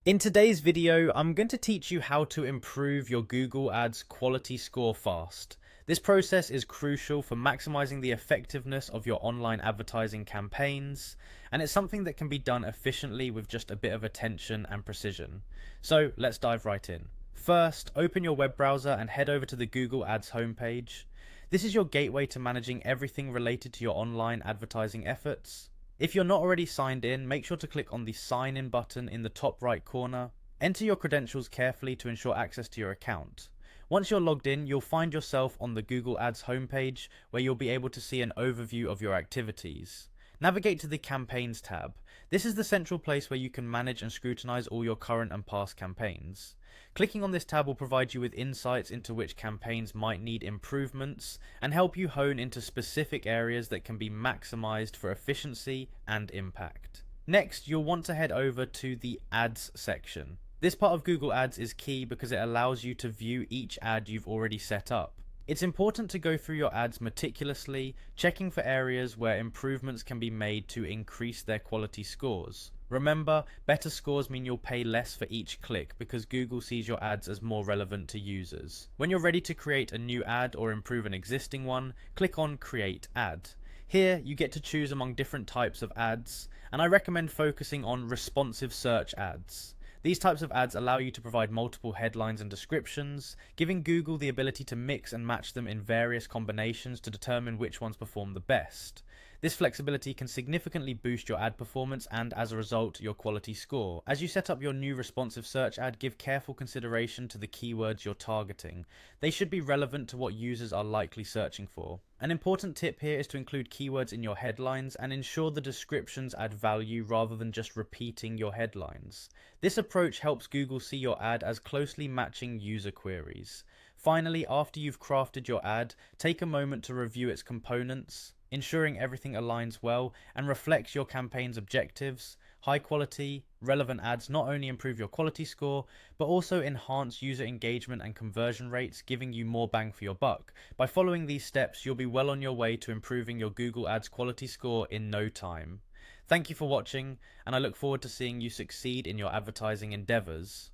In today's video, I'm going to teach you how to improve your Google Ads quality score fast. This process is crucial for maximizing the effectiveness of your online advertising campaigns, and it's something that can be done efficiently with just a bit of attention and precision. So let's dive right in. First, open your web browser and head over to the Google Ads homepage. This is your gateway to managing everything related to your online advertising efforts. If you're not already signed in, make sure to click on the sign in button in the top right corner. Enter your credentials carefully to ensure access to your account. Once you're logged in, you'll find yourself on the Google Ads homepage where you'll be able to see an overview of your activities. Navigate to the Campaigns tab. This is the central place where you can manage and scrutinize all your current and past campaigns. Clicking on this tab will provide you with insights into which campaigns might need improvements and help you hone into specific areas that can be maximized for efficiency and impact. Next, you'll want to head over to the Ads section. This part of Google Ads is key because it allows you to view each ad you've already set up. It's important to go through your ads meticulously, checking for areas where improvements can be made to increase their quality scores. Remember, better scores mean you'll pay less for each click because Google sees your ads as more relevant to users. When you're ready to create a new ad or improve an existing one, click on Create Ad. Here, you get to choose among different types of ads, and I recommend focusing on responsive search ads. These types of ads allow you to provide multiple headlines and descriptions, giving Google the ability to mix and match them in various combinations to determine which ones perform the best. This flexibility can significantly boost your ad performance and, as a result, your quality score. As you set up your new responsive search ad, give careful consideration to the keywords you're targeting. They should be relevant to what users are likely searching for. An important tip here is to include keywords in your headlines and ensure the descriptions add value rather than just repeating your headlines. This approach helps Google see your ad as closely matching user queries. Finally, after you've crafted your ad, take a moment to review its components, ensuring everything aligns well and reflects your campaign's objectives. High quality, relevant ads not only improve your quality score, but also enhance user engagement and conversion rates, giving you more bang for your buck. By following these steps, you'll be well on your way to improving your Google Ads quality score in no time. Thank you for watching, and I look forward to seeing you succeed in your advertising endeavors.